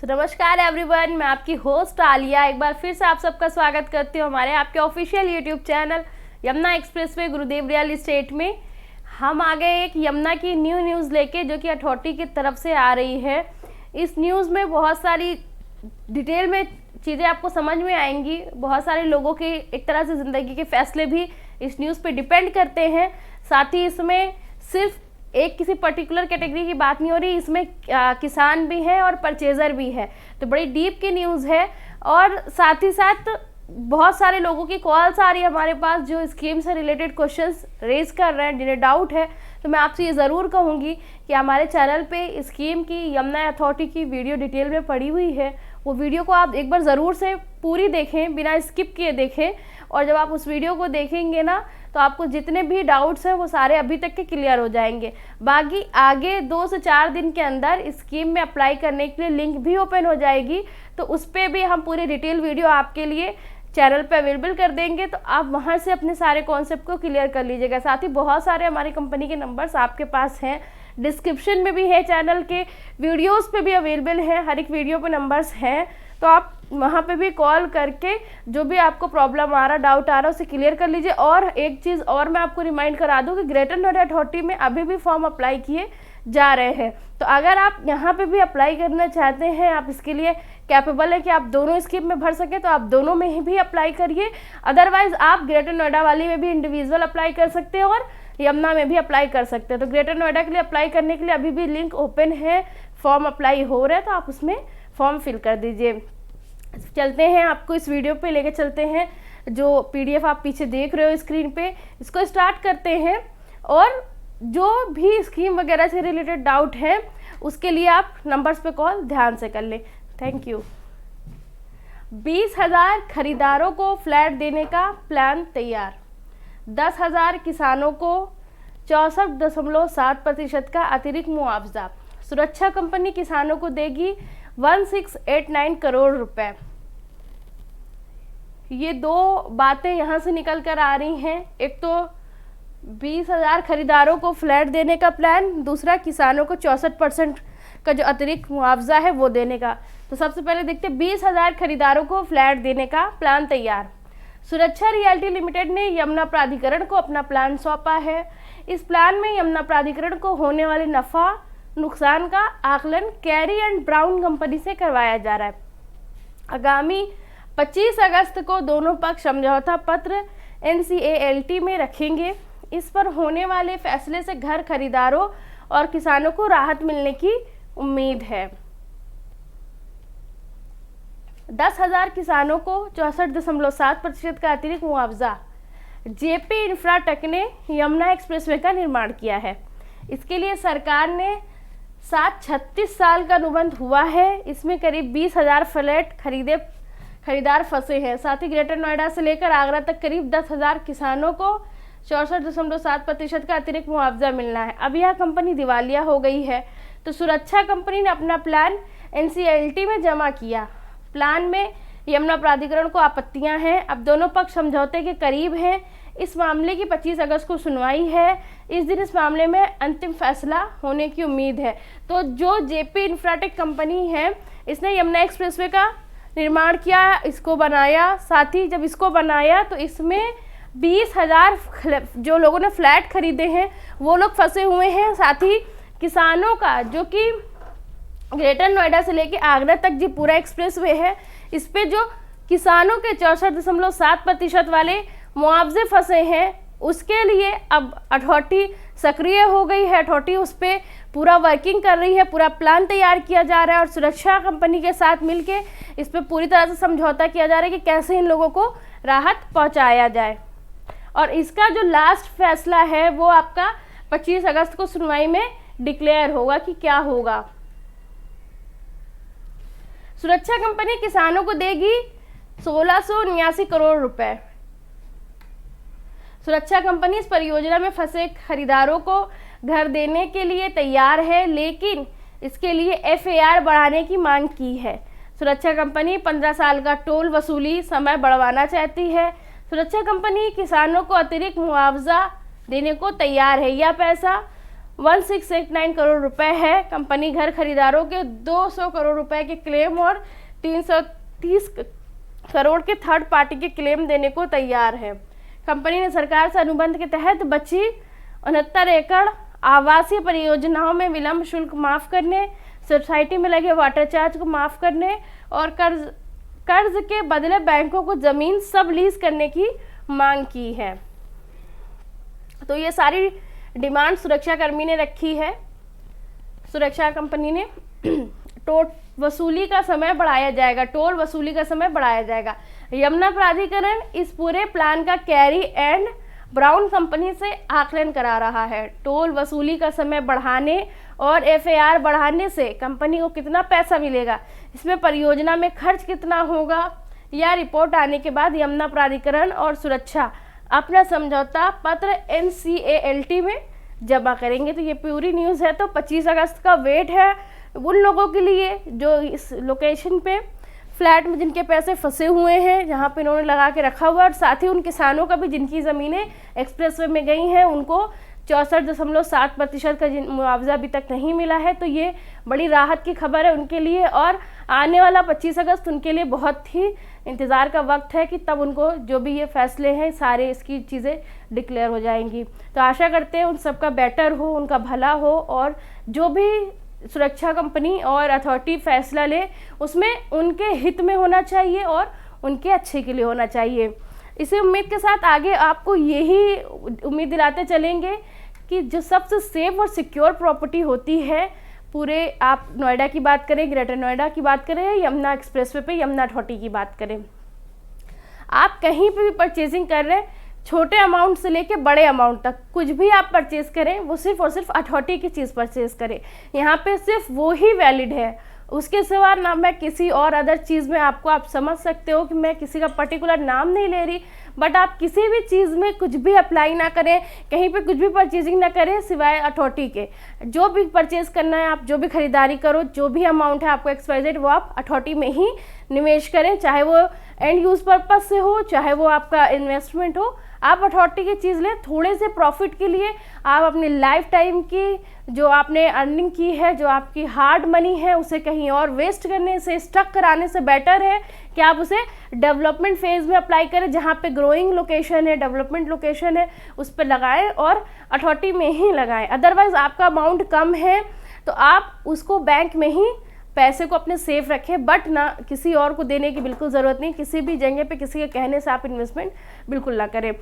नमस्कार एवरीवन, मैं आपकी होस्ट आलिया एक बार फिर से आप सबका स्वागत करती हूँ हमारे आपके official YouTube channel Yamuna expressway गुरुदेव रियल इस्टेट में। हम आ गए एक यमुना की न्यूज़ लेके, जो कि अथॉरिटी की तरफ से आ रही है। इस न्यूज़ में बहुत सारी डिटेल में चीज़ें आपको समझ में आएंगी। बहुत सारे लोगों के एक तरह से ज़िंदगी के फैसले भी इस न्यूज़ पे डिपेंड करते हैं। साथ ही इसमें सिर्फ एक किसी पर्टिकुलर कैटेगरी की बात नहीं हो रही, इसमें किसान भी है और परचेज़र भी है। तो बड़ी डीप की न्यूज़ है और साथ ही साथ बहुत सारे लोगों की कॉल्स आ रही है हमारे पास जो स्कीम से रिलेटेड क्वेश्चंस रेज कर रहे हैं, जिन्हें डाउट है। तो मैं आपसे ये ज़रूर कहूँगी कि हमारे चैनल पे स्कीम की यमुना अथॉरिटी की वीडियो डिटेल में पड़ी हुई है। वो वीडियो को आप एक बार ज़रूर से पूरी देखें, बिना स्किप किए देखें। और जब आप उस वीडियो को देखेंगे ना, तो आपको जितने भी डाउट्स हैं वो सारे अभी तक के क्लियर हो जाएंगे। बाकी आगे 2 से 4 दिन के अंदर स्कीम में अप्लाई करने के लिए लिंक भी ओपन हो जाएगी, तो उस पर भी हम पूरी डिटेल वीडियो आपके लिए चैनल पे अवेलेबल कर देंगे। तो आप वहां से अपने सारे कॉन्सेप्ट को क्लियर कर लीजिएगा। साथ ही बहुत सारे हमारी कंपनी के नंबर्स आपके पास हैं, डिस्क्रिप्शन में भी है, चैनल के वीडियोस पे भी अवेलेबल है, हर एक वीडियो पे नंबर्स हैं। तो आप वहाँ पे भी कॉल करके जो भी आपको प्रॉब्लम आ रहा, डाउट आ रहा, उसे क्लियर कर लीजिए। और एक चीज़ और मैं आपको रिमाइंड करा दूँ कि ग्रेटर नोएडा अथॉरिटी में अभी भी फॉर्म अप्लाई किए जा रहे हैं। तो अगर आप यहाँ पे भी अप्लाई करना चाहते हैं, आप इसके लिए कैपेबल है कि आप दोनों स्कीम में भर सके, तो आप दोनों में ही भी अप्लाई करिए। अदरवाइज आप ग्रेटर नोएडा वाली में भी इंडिविजुअल अप्लाई कर सकते हैं और यमुना में भी अप्लाई कर सकते हैं। तो ग्रेटर नोएडा के लिए अप्लाई करने के लिए अभी भी लिंक ओपन है, फॉर्म अप्लाई हो रहा है, तो आप उसमें फॉर्म फिल कर दीजिए। चलते हैं, आपको इस वीडियो पे लेके चलते हैं। जो पीडीएफ आप पीछे देख रहे हो स्क्रीन पे, इसको स्टार्ट करते हैं। और जो भी स्कीम वगैरह से रिलेटेड डाउट है उसके लिए आप नंबर्स पे कॉल ध्यान से कर लें। Thank you. 20,000 खरीदारों को फ्लैट देने का प्लान तैयार। 10,000 किसानों को 64.7% का अतिरिक्त मुआवजा। सुरक्षा कंपनी किसानों को देगी 1689 करोड़ रुपए। ये दो बातें यहाँ से निकल कर आ रही हैं। एक तो 20,000 खरीदारों को फ्लैट देने का प्लान, दूसरा किसानों को 64% का जो अतिरिक्त मुआवजा है वो देने का। तो सबसे पहले देखते हैं, 20,000 खरीदारों को फ्लैट देने का प्लान तैयार। सुरक्षा रियल्टी लिमिटेड ने यमुना प्राधिकरण को अपना प्लान सौंपा है। इस प्लान में यमुना प्राधिकरण को होने वाले नफा नुकसान का आकलन कैरी एंड ब्राउन कंपनी से करवाया जा रहा है। आगामी 25 अगस्त को दोनों पक्ष समझौता पत्र NCALT में रखेंगे। इस पर होने वाले फैसले से घर खरीदारों और किसानों को राहत मिलने की उम्मीद है। 10,000 किसानों को 64.7% का अतिरिक्त मुआवजा। JP इंफ्राटेक ने यमुना एक्सप्रेसवे का निर्माण किया है। इसके लिए सरकार ने 36 साल का अनुबंध हुआ है। इसमें करीब 20,000 फ्लैट खरीदार फंसे हैं। साथ ही ग्रेटर नोएडा से लेकर आगरा तक करीब 10,000 किसानों को 64.7% का अतिरिक्त मुआवजा मिलना है। अब यह कंपनी दिवालिया हो गई है, तो सुरक्षा कंपनी ने अपना प्लान NCALT में जमा किया। प्लान में यमुना प्राधिकरण को आपत्तियां हैं। अब दोनों पक्ष समझौते के करीब हैं। इस मामले की 25 अगस्त को सुनवाई है। इस दिन इस मामले में अंतिम फैसला होने की उम्मीद है। तो जो JP इंफ्राटेक कंपनी है, इसने यमुना एक्सप्रेसवे का निर्माण किया, इसको बनाया। साथ ही जब इसको बनाया तो इसमें 20,000 जो लोगों ने फ्लैट खरीदे हैं वो लोग फंसे हुए हैं। साथ ही किसानों का, जो कि ग्रेटर नोएडा से लेके आगरा तक जो पूरा एक्सप्रेसवे है, इस पे जो किसानों के 64.7% वाले मुआवजे फंसे हैं, उसके लिए अब अथॉरिटी सक्रिय हो गई है। अथॉरिटी उस पर पूरा वर्किंग कर रही है, पूरा प्लान तैयार किया जा रहा है और सुरक्षा कंपनी के साथ मिलके इस पर पूरी तरह से समझौता किया जा रहा है कि कैसे इन लोगों को राहत पहुंचाया जाए। और इसका जो लास्ट फैसला है वो आपका 25 अगस्त को सुनवाई में डिक्लेयर होगा कि क्या होगा। सुरक्षा कंपनी किसानों को देगी 1679 करोड़ रुपए। सुरक्षा कंपनी इस परियोजना में फंसे खरीदारों को घर देने के लिए तैयार है, लेकिन इसके लिए FAR बढ़ाने की मांग की है। सुरक्षा कंपनी 15 साल का टोल वसूली समय बढ़वाना चाहती है। सुरक्षा कंपनी किसानों को अतिरिक्त मुआवजा देने को तैयार है। यह पैसा 1689 करोड़ रुपए है। कंपनी घर खरीदारों के 200 करोड़ रुपए के क्लेम और 330 करोड़ के थर्ड पार्टी के क्लेम देने को तैयार है। कंपनी ने सरकार से अनुबंध के तहत बची 69 एकड़ आवासीय परियोजनाओं में विलंब शुल्क माफ करने, सोसाइटी में लगे वाटर चार्ज को माफ करने और कर्ज के बदले बैंकों को जमीन सब लीज करने की मांग की है। तो ये सारी डिमांड सुरक्षा कर्मी ने रखी है। सुरक्षा कंपनी ने टोल वसूली का समय बढ़ाया जाएगा। यमुना प्राधिकरण इस पूरे प्लान का कैरी एंड ब्राउन कंपनी से आकलन करा रहा है। टोल वसूली का समय बढ़ाने और FAR बढ़ाने से कंपनी को कितना पैसा मिलेगा, इसमें परियोजना में खर्च कितना होगा, यह रिपोर्ट आने के बाद यमुना प्राधिकरण और सुरक्षा अपना समझौता पत्र NCALT में जमा करेंगे। तो ये पूरी न्यूज़ है। तो 25 अगस्त का वेट है उन लोगों के लिए जो इस लोकेशन पे फ्लैट में जिनके पैसे फंसे हुए हैं, जहाँ पे इन्होंने लगा के रखा हुआ है, और साथ ही उन किसानों का भी जिनकी ज़मीनें एक्सप्रेसवे में गई हैं उनको 64.7% का मुआवजा अभी तक नहीं मिला है। तो ये बड़ी राहत की खबर है उनके लिए, और आने वाला 25 अगस्त उनके लिए बहुत ही इंतज़ार का वक्त है कि तब उनको जो भी ये फैसले हैं सारे इसकी चीज़ें डिक्लेयर हो जाएंगी। तो आशा करते हैं उन सबका बेटर हो, उनका भला हो, और जो भी सुरक्षा कंपनी और अथॉरिटी फैसला ले उसमें उनके हित में होना चाहिए और उनके अच्छे के लिए होना चाहिए। इसी उम्मीद के साथ आगे आपको यही उम्मीद दिलाते चलेंगे कि जो सबसे सेफ और सिक्योर प्रॉपर्टी होती है पूरे, आप नोएडा की बात करें, ग्रेटर नोएडा की बात करें, यमुना एक्सप्रेसवे पे यमुना अथॉरिटी की बात करें, आप कहीं पे भी परचेजिंग कर रहे हैं, छोटे अमाउंट से लेके बड़े अमाउंट तक कुछ भी आप परचेज करें वो सिर्फ और सिर्फ अथॉरिटी की चीज़ परचेज करें। यहाँ पे सिर्फ वो ही वैलिड है, उसके सिवा ना मैं किसी और अदर चीज़ में आपको, आप समझ सकते हो कि मैं किसी का पर्टिकुलर नाम नहीं ले रही, बट आप किसी भी चीज़ में कुछ भी अप्लाई ना करें, कहीं पे कुछ भी परचेजिंग ना करें सिवाय अथॉरिटी के। जो भी परचेज करना है, आप जो भी खरीदारी करो, जो भी अमाउंट है आपको XYZ, वो आप अथॉरिटी में ही निवेश करें, चाहे वो एंड यूज़ पर्पज से हो, चाहे वो आपका इन्वेस्टमेंट हो। आप अथॉरिटी की चीज़ लें, थोड़े से प्रॉफिट के लिए आप अपनी लाइफ टाइम की जो आपने अर्निंग की है, जो आपकी हार्ड मनी है, उसे कहीं और वेस्ट करने से, स्टक कराने से बेटर है कि आप उसे डेवलपमेंट फेज़ में अप्लाई करें, जहाँ पे ग्रोइंग लोकेशन है, डेवलपमेंट लोकेशन है, उस पर लगाएं और अथॉरिटी में ही लगाएं। अदरवाइज़ आपका अमाउंट कम है तो आप उसको बैंक में ही पैसे को अपने सेफ रखें, बट ना किसी और को देने की बिल्कुल ज़रूरत नहीं। किसी भी जगह पे किसी के कहने से आप इन्वेस्टमेंट बिल्कुल ना करें।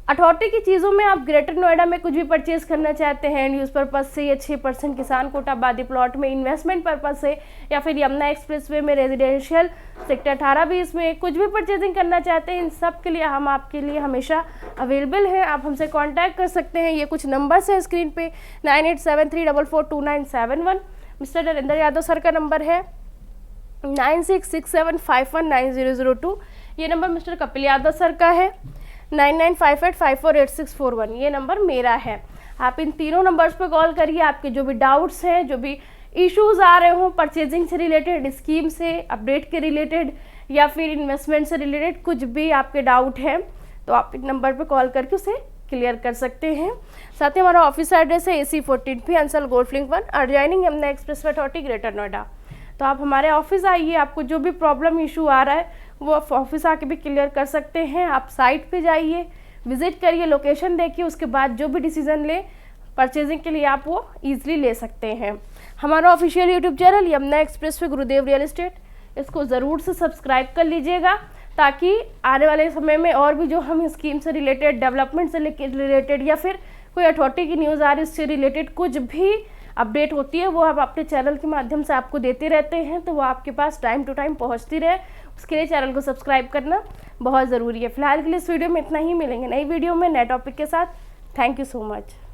अथॉरिटी की चीज़ों में आप ग्रेटर नोएडा में कुछ भी परचेज करना चाहते हैं, एंड यूज़ पर्पज से, या 6% किसान कोटा आबादी प्लॉट में इन्वेस्टमेंट पर्पज से, या फिर यमुना एक्सप्रेसवे में रेजिडेंशियल सेक्टर 18-20 में कुछ भी परचेजिंग करना चाहते हैं, इन सब के लिए हम आपके लिए हमेशा अवेलेबल हैं। आप हमसे कॉन्टैक्ट कर सकते हैं। ये कुछ नंबर्स हैं स्क्रीन पे, 9873442971। मिस्टर नरेंद्र यादव सर का नंबर है 9667519002। ये number mister Kapil Yadav sir का है 9958548641। ये नंबर मेरा है। आप इन तीनों नंबर्स पे कॉल करिए। आपके जो भी डाउट्स हैं, जो भी इश्यूज आ रहे हों परचेजिंग से रिलेटेड, स्कीम से, अपडेट के रिलेटेड, या फिर इन्वेस्टमेंट से रिलेटेड कुछ भी आपके डाउट हैं, तो आप इन नंबर पे कॉल करके उसे क्लियर कर सकते हैं। साथ ही हमारा ऑफिस एड्रेस है AC 14P Ansal golf link 1 adjoining Yamuna expressway authority greater Noida. तो आप हमारे ऑफिस आइए, आपको जो भी प्रॉब्लम इशू आ रहा है वो आप ऑफिस आके भी क्लियर कर सकते हैं। आप साइट पे जाइए, विजिट करिए, लोकेशन देखिए, उसके बाद जो भी डिसीजन ले परचेजिंग के लिए आप वो ईजिली ले सकते हैं। हमारा official YouTube channel Yamuna expressway गुरुदेव रियल एस्टेट, इसको ज़रूर से सब्सक्राइब कर लीजिएगा, ताकि आने वाले समय में और भी जो हम स्कीम से रिलेटेड, डेवलपमेंट से रिलेटेड, या फिर कोई अथॉरिटी की न्यूज़ आ रही है उससे रिलेटेड कुछ भी अपडेट होती है वो हम अपने चैनल के माध्यम से आपको देते रहते हैं, तो वो आपके पास टाइम टू टाइम पहुंचती रहे। उसके लिए चैनल को सब्सक्राइब करना बहुत ज़रूरी है। फिलहाल के लिए इस वीडियो में इतना ही, मिलेंगे नई वीडियो में नए टॉपिक के साथ। Thank you so much.